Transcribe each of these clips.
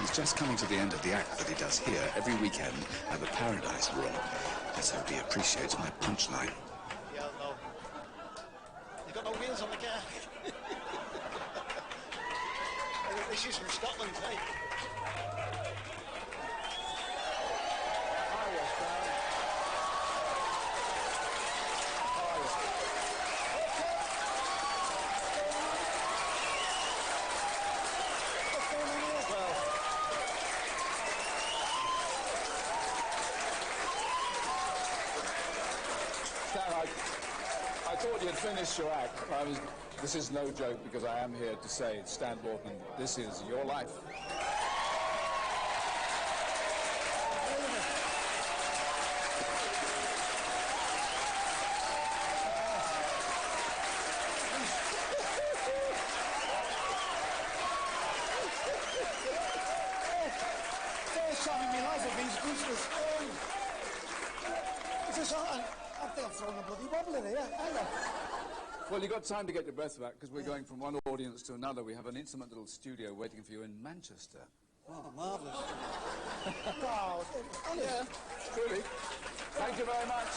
He's just coming to the end of the act that he does here every weekend at the Paradise Room. Let's hope he appreciates my punchline. Yeah, no. You've got no wheels on the car. This is from Scotland, eh? I thought you'd finished your act. This is no joke, because I am here to say, Stan Boardman, this is your life. First time in my life I've been speechless. I think I'm throwing a bloody wobbler here. Hang on. Well, you've got time to get your breath back, because we're going from one audience to another. We have an intimate little studio waiting for you in Manchester. Oh, marvellous. Oh, yeah, truly. Thank you very much.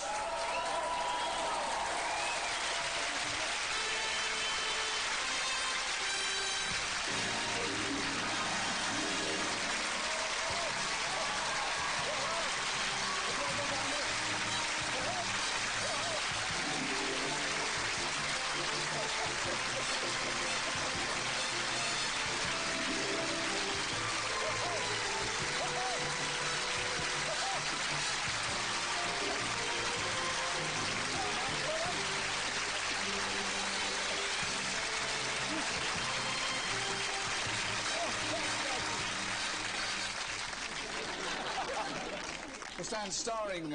Stan, starring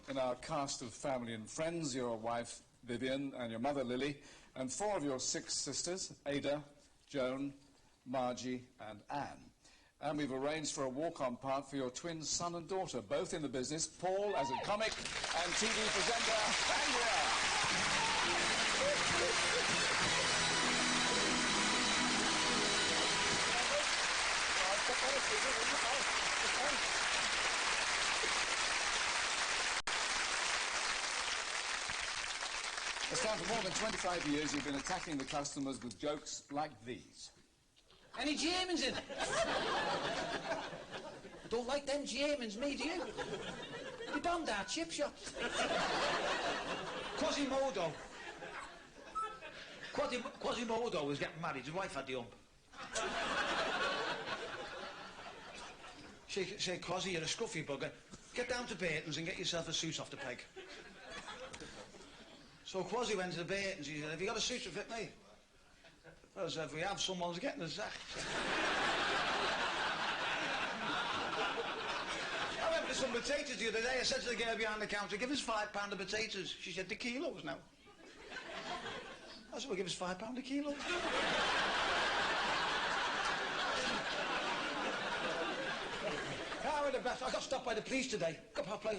in our cast of family and friends, your wife, Vivian, and your mother, Lily, and 4 of your 6 sisters, Ada, Joan, Margie, and Anne. And we've arranged for a walk-on part for your twin son and daughter, both in the business, Paul as a comic and TV presenter, Andrea. Stan, for more than 25 years, you've been attacking the customers with jokes like these. Any Germans in? I don't like them Germans, me, do you? You bombed our chip shop. Quasimodo. Quasimodo was getting married. His wife had the hump. Say, Quasi, you're a scruffy bugger. Get down to Burton's and get yourself a suit off the peg. So Quasi went to the Burton's. He said, have you got a suit to fit me? Well, I said, if we have, someone's getting us sacked. I went for some potatoes the other day. I said to the girl behind the counter, give us £5 of potatoes. She said, the kilos now. I said, well, give us £5 a kilo. I got stopped by the police today.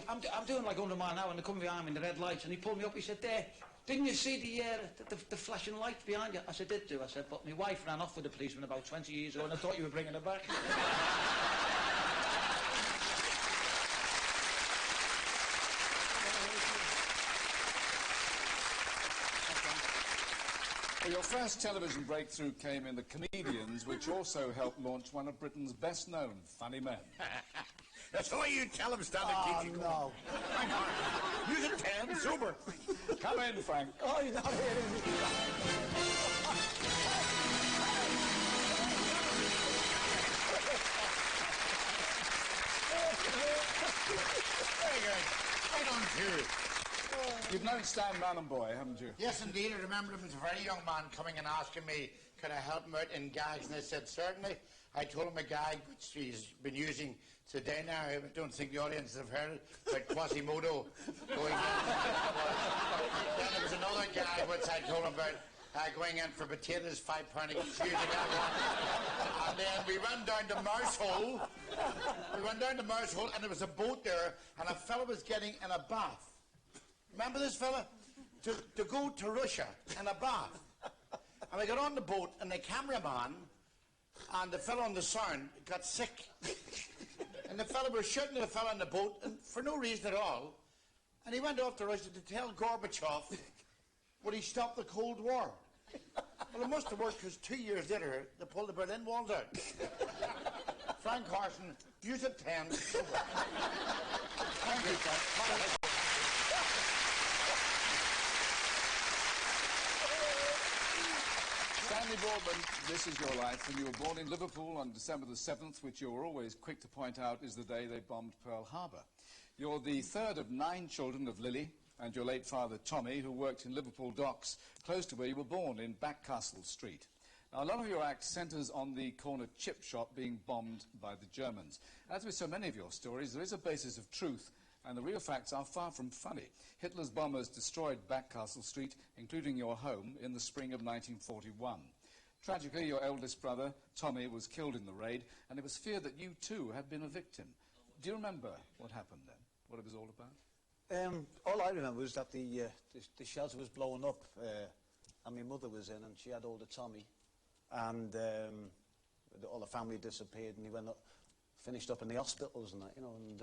I'm doing like 100 miles an hour and they come behind me in the red lights and he pulled me up. He said, there, didn't you see the flashing lights behind you? I said, did do. I said, but my wife ran off with the policeman about 20 years ago and I thought you were bringing her back. Well, your first television breakthrough came in The Comedians, which also helped launch one of Britain's best-known funny men. That's the way you tell them, Stan. Oh, no. Hang on. Use it 10, sober. Come in, Frank. Oh, he's not here, is he? Very good. Right on through. You've known Stan Man and Boy, haven't you? Yes, indeed. I remember him as a very young man coming and asking me, could I help him out in gags? And I said, certainly. I told him a gag which he's been using today now. I don't think the audience have heard it, but Quasimodo going in. Then there was another gag which I told him about going in for potatoes, £5 using that one. And then we went down to Mousehole. And there was a boat there, and a fella was getting in a bath. Remember this fella? To go to Russia in a bath. And we got on the boat, and the cameraman and the fellow on the sound got sick. And the fellow was shooting the fellow in the boat, and for no reason at all. And he went off to Russia to tell Gorbachev would he stop the Cold War. Well, it must have worked, because 2 years later, they pulled the Berlin Wall down. Frank Carson, use it 10. Thank you, Frank. Stanley Boardman, this is your life, and you were born in Liverpool on December the 7th, which you're always quick to point out is the day they bombed Pearl Harbor. You're the third of 9 children of Lily and your late father Tommy, who worked in Liverpool docks, close to where you were born in Backcastle Street. Now, a lot of your act centres on the corner chip shop being bombed by the Germans. As with so many of your stories, there is a basis of truth, and the real facts are far from funny. Hitler's bombers destroyed Backcastle Street, including your home, in the spring of 1941. Tragically, your eldest brother, Tommy, was killed in the raid, and it was feared that you too had been a victim. Do you remember what happened then? What it was all about? All I remember was that the shelter was blowing up, and my mother was in, and she had older Tommy, and all the family disappeared, and he finished up in the hospitals and that, you know, and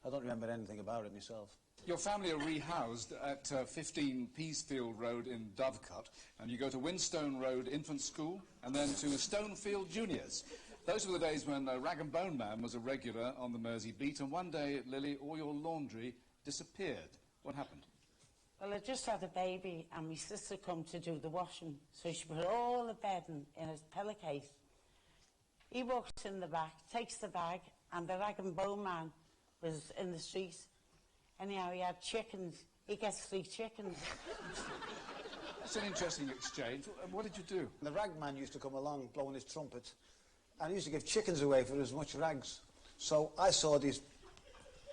I don't remember anything about it myself. Your family are rehoused at 15 Peacefield Road in Dovecote, and you go to Winstone Road Infant School, and then to Stonefield Juniors. Those were the days when Rag and Bone Man was a regular on the Mersey beat, and one day, Lily, all your laundry disappeared. What happened? Well, I just had a baby, and my sister come to do the washing, so she put all the bedding in a pillowcase. He walks in the back, takes the bag, and the Rag and Bone Man was in the street. Anyhow, he had chickens. He gets 3 chickens. That's an interesting exchange. What did you do? The rag man used to come along blowing his trumpet, and he used to give chickens away for as much rags. So I saw these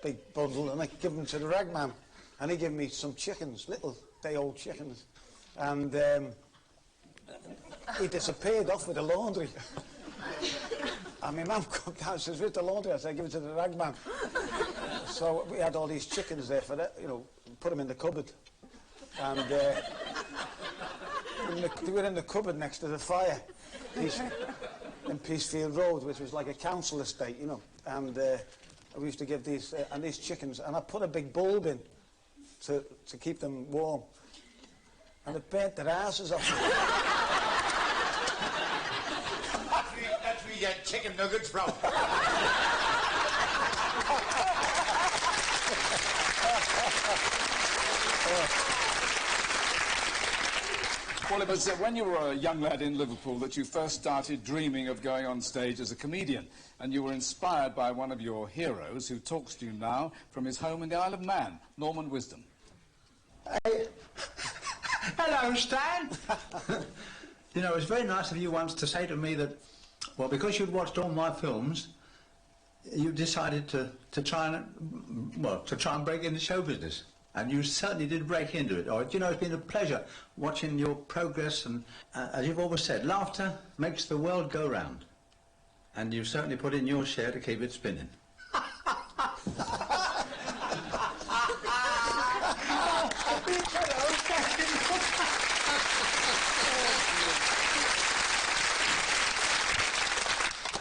big bundle, and I gave them to the rag man, and he gave me some chickens, little day-old chickens, and he disappeared off with the laundry. And my mum come down and says, "Where's the laundry?" I said, "Give it to the rag man." So we had all these chickens there for that, you know, put them in the cupboard, and they were in the cupboard next to the fire in Peacefield Road, which was like a council estate, you know, and we used to give these chickens, and I put a big bulb in to keep them warm, and it burnt their asses off. That's where you get chicken nuggets from. Well, it was when you were a young lad in Liverpool that you first started dreaming of going on stage as a comedian, and you were inspired by one of your heroes who talks to you now from his home in the Isle of Man, Norman Wisdom. Hello, Stan. You know, it was very nice of you once to say to me that, well, because you'd watched all my films, you decided to try and break into show business. And you certainly did break into it. You know, it's been a pleasure watching your progress, and as you've always said, laughter makes the world go round. And you've certainly put in your share to keep it spinning.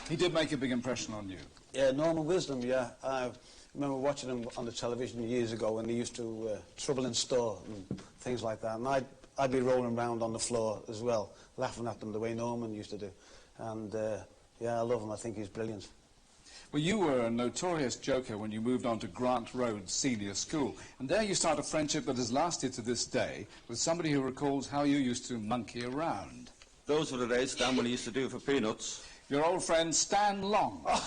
He did make a big impression on you. Yeah, Norman Wisdom, yeah. I remember watching him on the television years ago when he used to trouble in store and things like that. And I'd be rolling around on the floor as well, laughing at them the way Norman used to do. And, yeah, I love him. I think he's brilliant. Well, you were a notorious joker when you moved on to Grant Road Senior School. And there you start a friendship that has lasted to this day with somebody who recalls how you used to monkey around. Those were the days, Stan, when he used to do it for peanuts. Your old friend Stan Long. Right,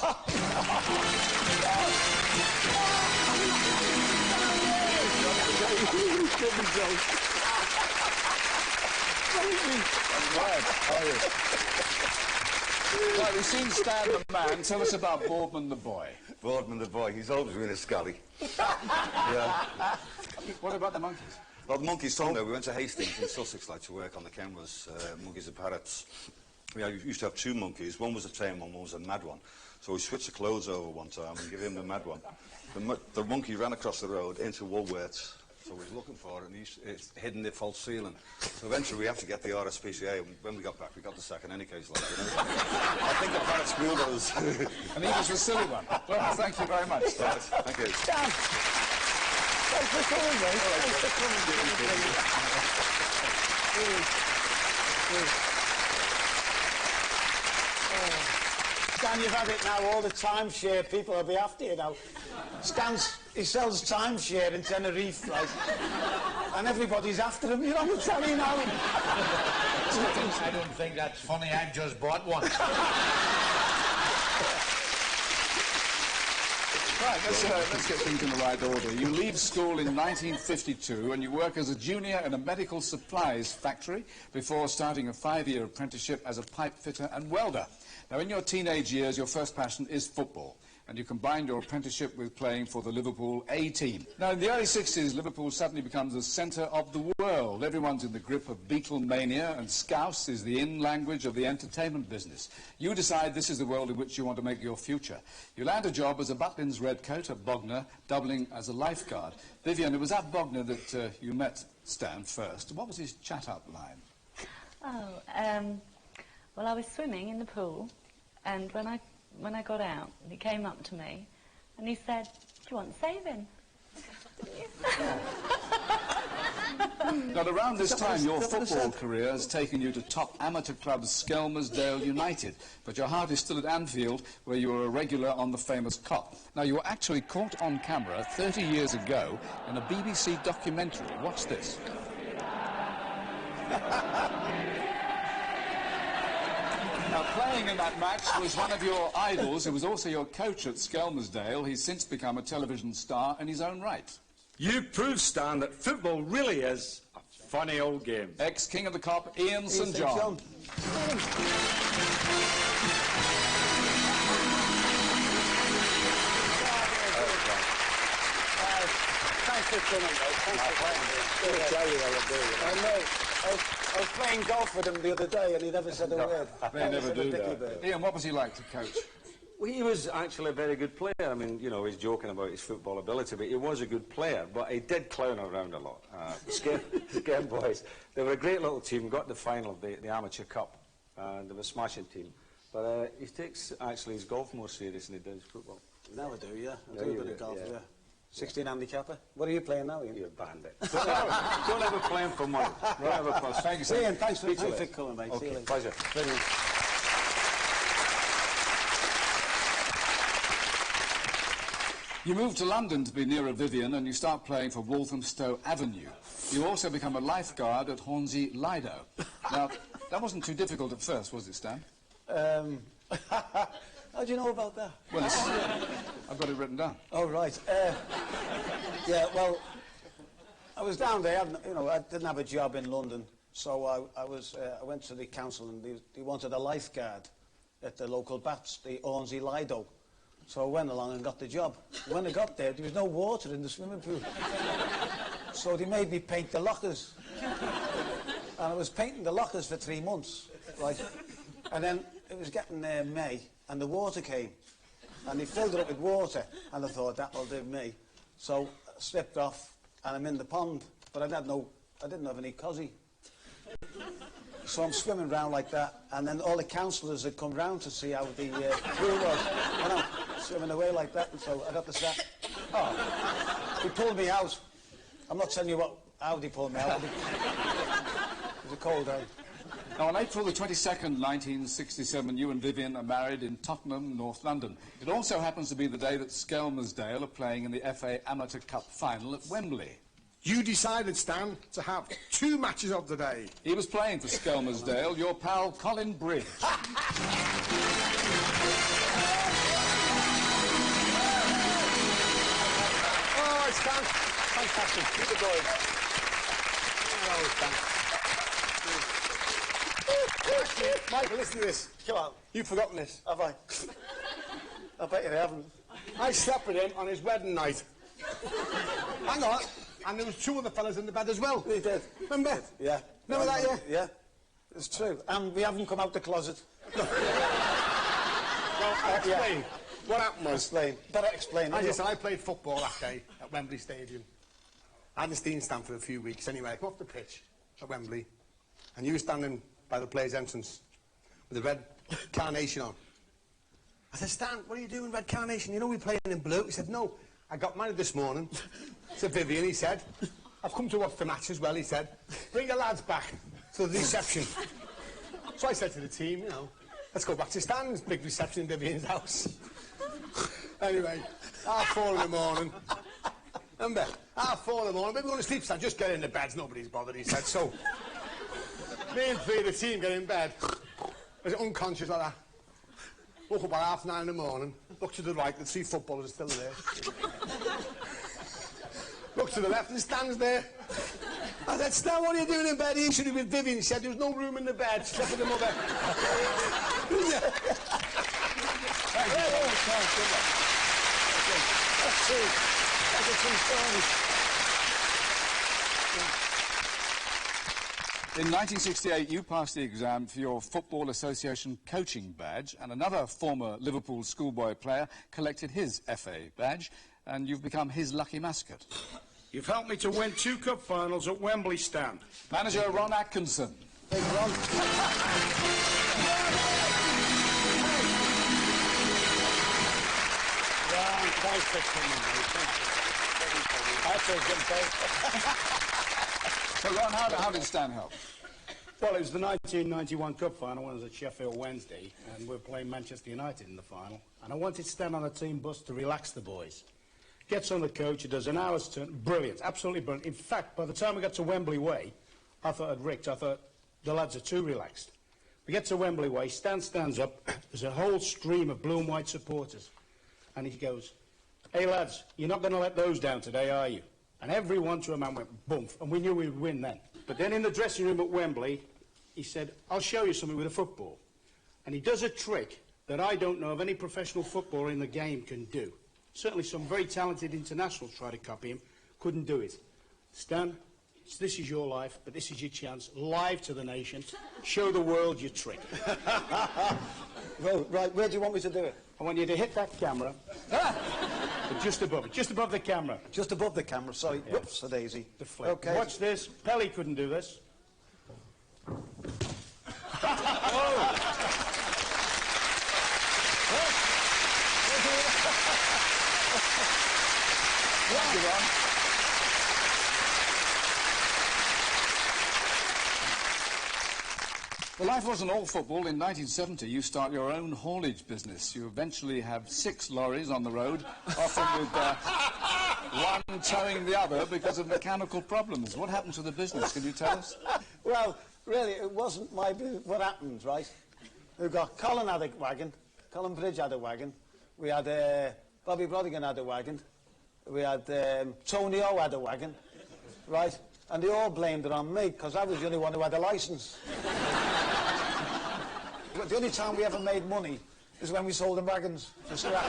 we've seen Stan the man. Tell us about Boardman the boy. Boardman the boy, he's always been a scally. Yeah. What about the monkeys? Well, the monkeys told me, we went to Hastings in Sussex like to work on the cameras, monkeys and parrots. We used to have 2 monkeys. One was a tame one was a mad one. So we switched the clothes over one time and gave him the mad one. The monkey ran across the road into Woolworths, So we was looking for it, and it's hidden the false ceiling. So eventually we have to get the RSPCA, and when we got back, we got the sack in any case. Like, you know? I think the parrot schooled us. And he was a silly one. Well, thank you very much. Thank you. Stan! Thanks for coming, mate. Thanks for coming. Stan, you've had it now, all the timeshare people will be after you now. He sells timeshare in Tenerife, right? And everybody's after him, you know what I'm telling you now? I don't think that's funny. I've just bought one. Right, let's get things in the right order. You leave school in 1952 and you work as a junior in a medical supplies factory before starting a 5-year apprenticeship as a pipe fitter and welder. Now, in your teenage years, your first passion is football, and you combined your apprenticeship with playing for the Liverpool A team. Now, in the early 60s, Liverpool suddenly becomes the centre of the world. Everyone's in the grip of Beatlemania, and Scouse is the in-language of the entertainment business. You decide this is the world in which you want to make your future. You land a job as a Butlins redcoat at Bognor, doubling as a lifeguard. Vivian, it was at Bognor that you met Stan first. What was his chat-up line? Well, I was swimming in the pool, and when I got out, he came up to me and he said, "Do you want saving?" Now, around this time, your football career has taken you to top amateur club Skelmersdale United, but your heart is still at Anfield, where you were a regular on the famous Cop. Now, you were actually caught on camera 30 years ago in a BBC documentary. Watch this. Now, playing in that match was one of your idols, who was also your coach at Skelmersdale. He's since become a television star in his own right. You proved, Stan, that football really is a funny old game. Ex-King of the Cop, Ian St John. Thanks for coming, mate. I was playing golf with him the other day and he never said a word. They never do that. Ian, what was he like to coach? Well, he was actually a very good player. I mean, you know, he's joking about his football ability, but he was a good player. But he did clown around a lot. The Game Boys, they were a great little team, got the final of the Amateur Cup, and they were a smashing team. But he takes, actually, his golf more serious than he does football. Now I do, yeah. I do a bit of golf, yeah. 16 handicapper. What are you playing now, Ian? You're a bandit. Don't ever play him for money. Don't ever play. Thanks, Ian. Thanks for coming, mate. Okay, pleasure. Brilliant. You moved to London to be nearer Vivian and you start playing for Walthamstow Avenue. You also become a lifeguard at Hornsey Lido. Now, that wasn't too difficult at first, was it, Stan? How do you know about that? Well, I've got it written down. Oh, right. Yeah, well, I was down there, I didn't have a job in London, so I went to the council and they wanted a lifeguard at the local baths, the Hornsey Lido. So I went along and got the job. When I got there was no water in the swimming pool. So they made me paint the lockers. And I was painting the lockers for 3 months, right? And then it was getting May, and the water came. And they filled it up with water, and I thought, that'll do me. So I slipped off, and I'm in the pond, but I didn't have any cosy. So I'm swimming around like that, and then all the councillors had come round to see how the pool was. And I'm swimming away like that, and so I got the sack. Oh, they pulled me out. I'm not telling you how they pulled me out. It was a cold day. Now, on April the 22nd, 1967, you and Vivian are married in Tottenham, North London. It also happens to be the day that Skelmersdale are playing in the FA Amateur Cup final at Wembley. You decided, Stan, to have 2 matches of the day. He was playing for Skelmersdale, your pal Colin Bridge. Oh, Stan, fantastic. Keep it going. Oh, Stan. Michael, listen to this. Come on. You've forgotten this. Have I? I bet you haven't. I slept with him on his wedding night. Hang on. And there was 2 other fellas in the bed as well. They did. Remember? Yeah. Remember that, yeah? Yeah. It's true. And we haven't come out the closet. Well, I'll explain. Yeah. What happened was... Explain. Better explain. As I said, I played football that day at Wembley Stadium. I had the steam stand for a few weeks anyway. I come off the pitch at Wembley, and you were standing by the players' entrance with a red carnation on. I said, Stan, what are you doing, red carnation? You know we're playing in blue. He said, no, I got married this morning. To Vivian, he said. I've come to watch the match as well, he said. Bring the lads back to the reception. So I said to the team, you know, let's go back to Stan's big reception in Vivian's house. Anyway, 4:30 in the morning. Remember, 4:30 in the morning, maybe we're going to sleep, Stan, just get in the beds, nobody's bothered, he said. So, me and 3 of the team get in bed. I was unconscious like that. Woke up about 9:30 in the morning, looked to the right, the 3 footballers are still there. Looked to the left, and Stan's there. I said, Stan, what are you doing in bed? He should have been with Vivian. He said, there was no room in the bed. Slept with the mother. Thank you. That's a true story. In 1968, you passed the exam for your Football Association coaching badge, and another former Liverpool schoolboy player collected his FA badge, and you've become his lucky mascot. You've helped me to win 2 cup finals at Wembley Stand. Manager Ron Atkinson. Thank you, Ron. So, Ron, how did Stan help? Well, it was the 1991 Cup final when I was at Sheffield Wednesday, and we were playing Manchester United in the final. And I wanted to stand on a team bus to relax the boys. Gets on the coach, he does an hour's turn. Brilliant, absolutely brilliant. In fact, by the time we got to Wembley Way, I thought I'd rigged. I thought, the lads are too relaxed. We get to Wembley Way, Stan stands up, there's a whole stream of blue and white supporters. And he goes, hey lads, you're not going to let those down today, are you? And everyone to a man went bump, and we knew we would win then. But then in the dressing room at Wembley, he said, I'll show you something with a football. And he does a trick that I don't know of any professional footballer in the game can do. Certainly some very talented internationals try to copy him, couldn't do it. Stan, this is your life, but this is your chance, live to the nation. Show the world your trick. Well, right, where do you want me to do it? I want you to hit that camera. Just above it, just above the camera. Just above the camera, sorry. Yeah. Whoops, so daisy. The flip. Okay. Watch this. Pelly couldn't do this. Well, life wasn't all football. In 1970, you start your own haulage business. You eventually have 6 lorries on the road, often with one towing the other because of mechanical problems. What happened to the business? Can you tell us? Well, really, it wasn't my business. What happened, right? We've got Colin had a wagon, Colin Bridge had a wagon, we had Bobby Brodigan had a wagon, we had Tony O had a wagon, right? And they all blamed it on me because I was the only one who had a licence. The only time we ever made money is when we sold the wagons for scrap.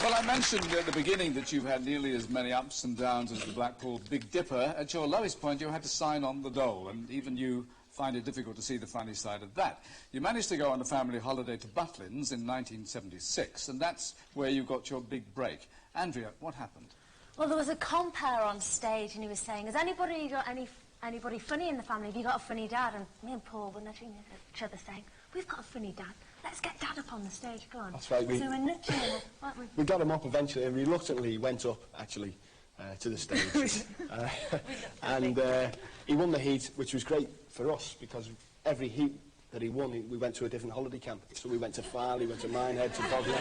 Well, I mentioned at the beginning that you've had nearly as many ups and downs as the Blackpool Big Dipper. At your lowest point, you had to sign on the dole, and even you find it difficult to see the funny side of that. You managed to go on a family holiday to Butlins in 1976, and that's where you got your big break. Andrea, what happened? Well, there was a compere on stage, and he was saying, has anybody got anybody funny in the family? Have you got a funny dad? And me and Paul were nudging each other saying, we've got a funny dad. Let's get Dad up on the stage, go on. That's right. So we're nudging him up, weren't we? We got him up eventually, and reluctantly went up, actually, to the stage. And he won the heat, which was great for us, because every heat that he won, we went to a different holiday camp. So we went to Farley, went to Minehead, to Bognor.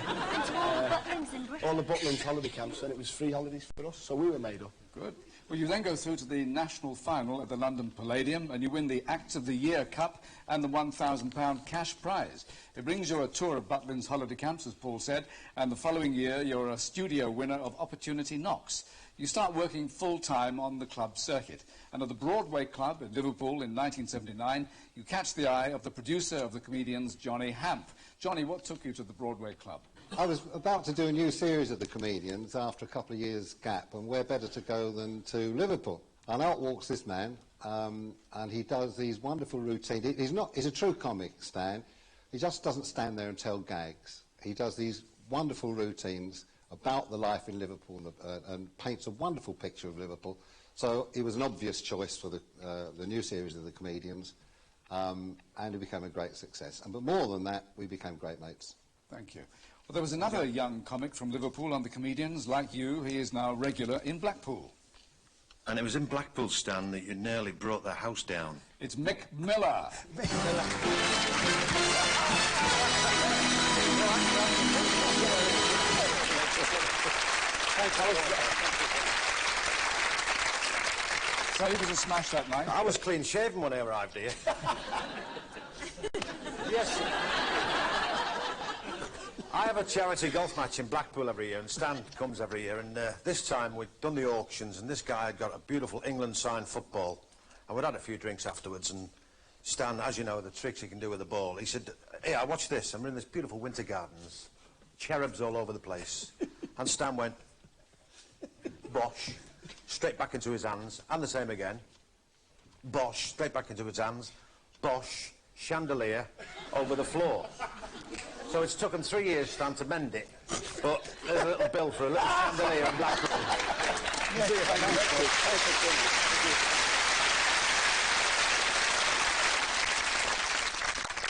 All the Butlins holiday camps, and it was free holidays for us, so we were made up. Good. Well, you then go through to the national final at the London Palladium, and you win the Act of the Year Cup and the £1,000 cash prize. It brings you a tour of Butlins holiday camps, as Paul said, and the following year you're a studio winner of Opportunity Knocks. You start working full-time on the club circuit, and at the Broadway Club in Liverpool in 1979, you catch the eye of the producer of the comedians, Johnny Hamp. Johnny, what took you to the Broadway Club? I was about to do a new series of the comedians after a couple of years' gap, and where better to go than to Liverpool. And out walks this man, and he does these wonderful routines. He's a true comic, Stan. he just doesn't stand there and tell gags. He does these wonderful routines about the life in Liverpool and paints a wonderful picture of Liverpool. So he was an obvious choice for the new series of the comedians, and it became a great success. But more than that, we became great mates. Thank you. Well, there was another young comic from Liverpool on the comedians. Like you, he is now regular in Blackpool. And it was in Blackpool, Stan, that you nearly brought the house down. It's Mick Miller. Mick So you was a smash that night? I was clean shaven when I arrived here. Yes. I have a charity golf match in Blackpool every year, and Stan comes every year, and this time we'd done the auctions, and this guy had got a beautiful England signed football, and we'd had a few drinks afterwards, and Stan, as you know, the tricks he can do with the ball, he said, "Hey, watch this, I'm in this beautiful winter gardens, cherubs all over the place," and Stan went, bosh, straight back into his hands, and the same again, bosh, straight back into his hands, bosh, chandelier, over the floor. So it's took him 3 years, Stan, to mend it. But there's a little bill for a little chandelier in Blackpool.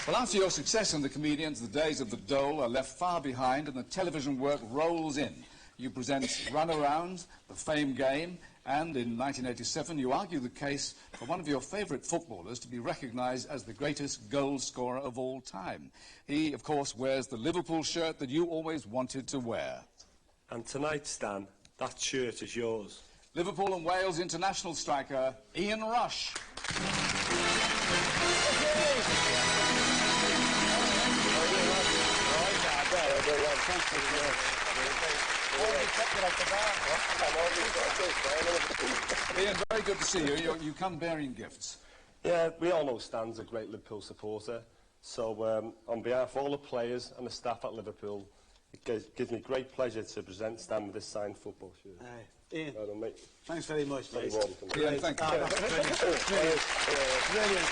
Well, after your success in the comedians, the days of the dole are left far behind and the television work rolls in. You present Runaround, The Fame Game, and in 1987 you argue the case for one of your favourite footballers to be recognised as the greatest goal scorer of all time. He, of course, wears the Liverpool shirt that you always wanted to wear. And tonight, Stan, that shirt is yours. Liverpool and Wales international striker Ian Rush. Ian, very good to see you. You come bearing gifts. Yeah, we all know Stan's a great Liverpool supporter. So, on behalf of all the players and the staff at Liverpool, it gives me great pleasure to present Stan with this signed football shirt. Ian, well done, mate. Thanks very much, mate. You're welcome. Ian, thank you. Brilliant. Brilliant.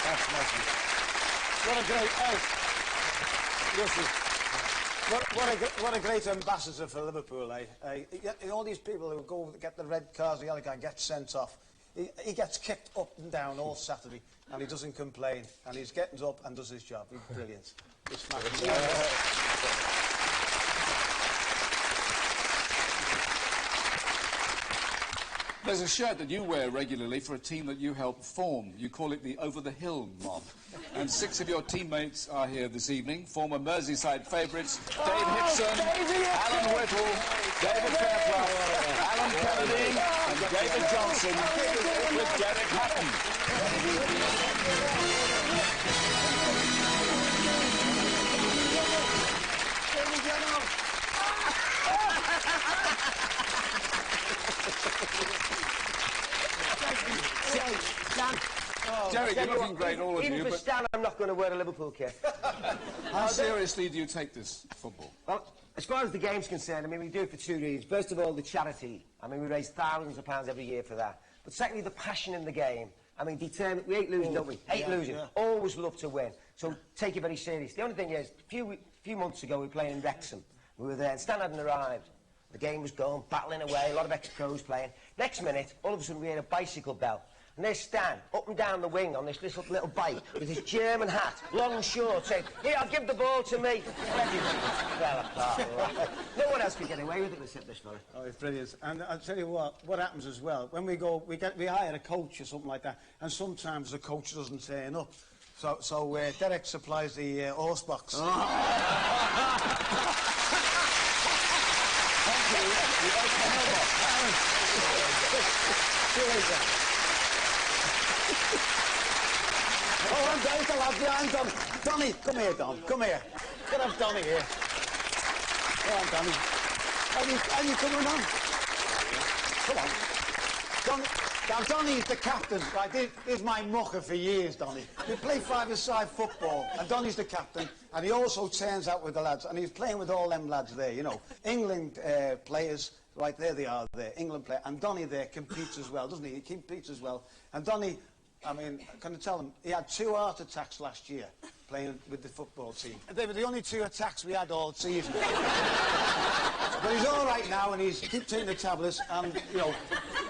That's lovely. What a great... listen, what a great ambassador for Liverpool, all these people who go get the red cards, the other guy gets sent off. He gets kicked up and down all Saturday, and he doesn't complain, and he's getting up and does his job. He's brilliant. He's There's a shirt that you wear regularly for a team that you help form. You call it the Over the Hill Mob. And 6 of your teammates are here this evening. Former Merseyside favourites, Dave Hipson, Alan Whittle, David Fairclough, Alan Kennedy, and David Johnson with Derek Hatton. Derek, you're looking great, all of you. Even for Stan, I'm not going to wear a Liverpool kit. How seriously do you take this football? Well, as far as the game's concerned, I mean, we do it for 2 reasons. First of all, the charity. I mean, we raise thousands of pounds every year for that. But secondly, the passion in the game. I mean, determined. We hate losing, don't we? Hate losing. Yeah. Always love to win. So take it very serious. The only thing is, a few months ago, we were playing in Wrexham. We were there, and Stan hadn't arrived. The game was going, battling away, a lot of ex-pros playing. Next minute, all of a sudden, we heard a bicycle bell. And there's Stan, up and down the wing on this little bike, with his German hat, long and short, saying, "Here, I'll give the ball to me." Fell apart. No one else could get away with it except this fella. Oh, it's brilliant. And I'll tell you what happens as well. When we go, we hire a coach or something like that, and sometimes the coach doesn't turn up. So Derek supplies the horse box. Thank you. Oh, I'm going to love behind Donny. Donny, come here, Don. Come here. Get up, Donny here. Come on, Donny. Are you coming on? Come on. Donny, now, Donny's the captain. Right, this is my mucker for years, Donny. We play 5-a-side football, and Donny's the captain, and he also turns out with the lads, and he's playing with all them lads there, you know. England players, right, there they are there, England player, and Donny there competes as well, doesn't he? He competes as well. And Donny, I mean, can I tell him, he had 2 heart attacks last year playing with the football team. They were the only 2 attacks we had all season. But he's all right now, and he's keep taking the tablets, and, you know,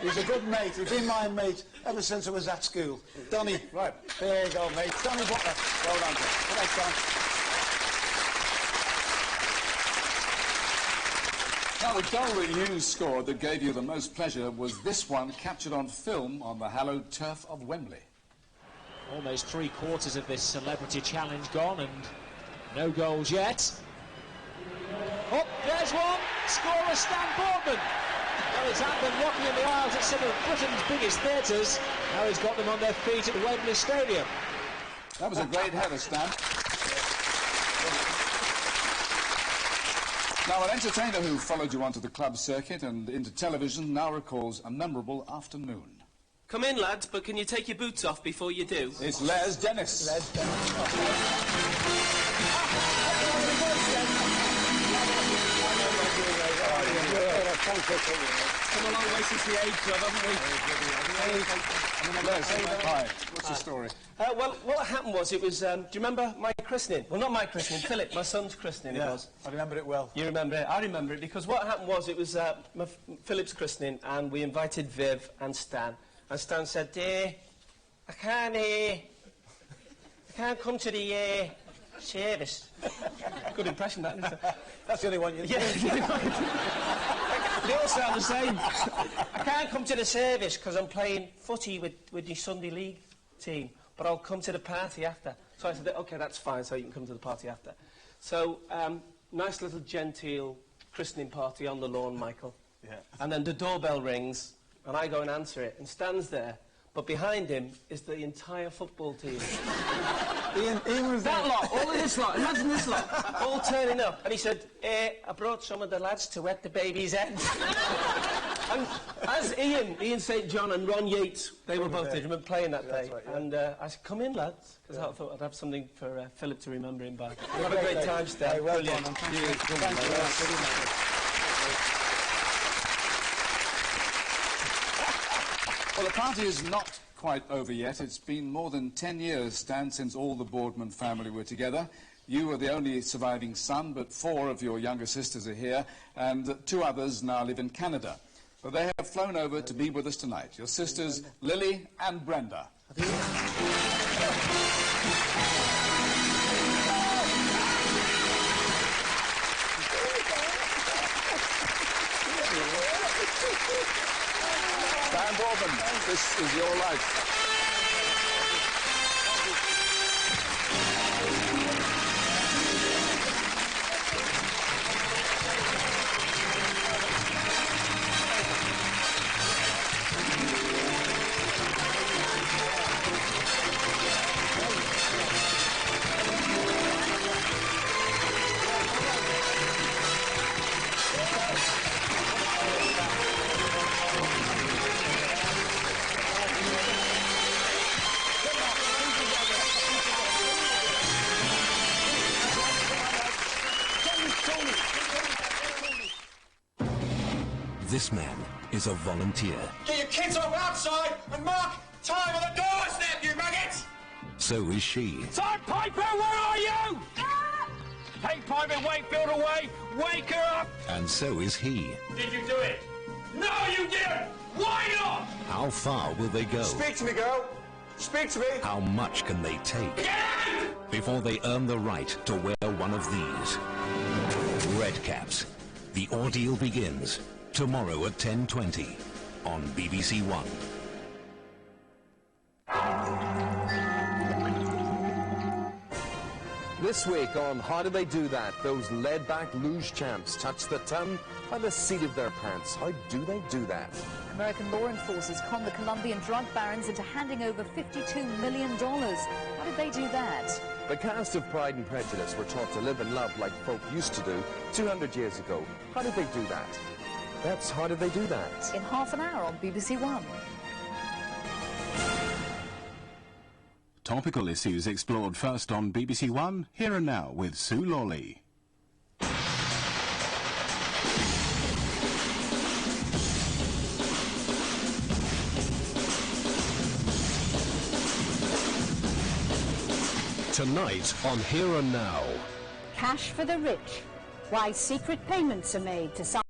he's a good mate. He's been my mate ever since I was at school. Donny, right, there you go, mate. Donny Butler. Well done, John. Thanks, John. Now, the goal that you scored that gave you the most pleasure was this one, captured on film on the hallowed turf of Wembley. Almost 3/4 of this celebrity challenge gone, and no goals yet. Oh, there's one! Scorer Stan Boardman! Well, it's happened knocking in the aisles at some of Britain's biggest theatres. Now he's got them on their feet at Wembley Stadium. That was a great header, Stan. Now, an entertainer who followed you onto the club circuit and into television now recalls a memorable afternoon. Come in, lads, but can you take your boots off before you do? It's Les Dennis. Les Dennis. Come a long way since the age club, haven't we? Les, hi. What's your story? Well, what happened was, it was, do you remember my christening? Well, not my christening, Philip, my son's christening it was. I remember it well. You remember it? I remember it, because what happened was, it was Philip's christening, and we invited Viv and Stan. And Stan said, I can't come to the service. Good impression, that, isn't it? That's the only one you... Yeah, they all sound the same. I can't come to the service because I'm playing footy with the Sunday League team, but I'll come to the party after. So I said, OK, that's fine, so you can come to the party after. So, nice little genteel christening party on the lawn, Michael. Yeah. And then the doorbell rings, and I go and answer it, and Stan's there, but behind him is the entire football team. Ian was that lot, all of this lot, imagine this lot, all turning up. And he said, I brought some of the lads to wet the baby's head. And as Ian St. John and Ron Yates, they were both there, playing that day. Right, yeah. And I said, come in, lads, because I thought I'd have something for Philip to remember him by. Have a great time, Stan. Hey, well Brilliant. done. Thank you. Well, the party is not quite over yet. It's been more than 10 years, Stan, since all the Boardman family were together. You are the only surviving son, but 4 of your younger sisters are here, and 2 others now live in Canada. But they have flown over to be with us tonight. Your sisters, Lily and Brenda. Stan Boardman, this is your life. This man is a volunteer. Get your kids off outside and mark time on the doorstep, you maggots! So is she. Time Piper, where are you? Take Piper Wakefield away! Wake her up! And so is he. Did you do it? No, you didn't! Why not? How far will they go? Speak to me, girl. Speak to me. How much can they take? Get out! Before they earn the right to wear one of these. Red Caps. The ordeal begins tomorrow at 10:20 on BBC1. This week on How Do They Do That, those laid-back luge champs touch the ton by the seat of their pants. How do they do that? American law enforcers con the Colombian drug barons into handing over $52 million. How did they do that? The cast of Pride and Prejudice were taught to live and love like folk used to do 200 years ago. How did they do that? That's How Did They Do That? In half an hour on BBC1. Topical issues explored first on BBC1, Here and Now with Sue Lawley. Tonight on Here and Now. Cash for the rich. Why secret payments are made to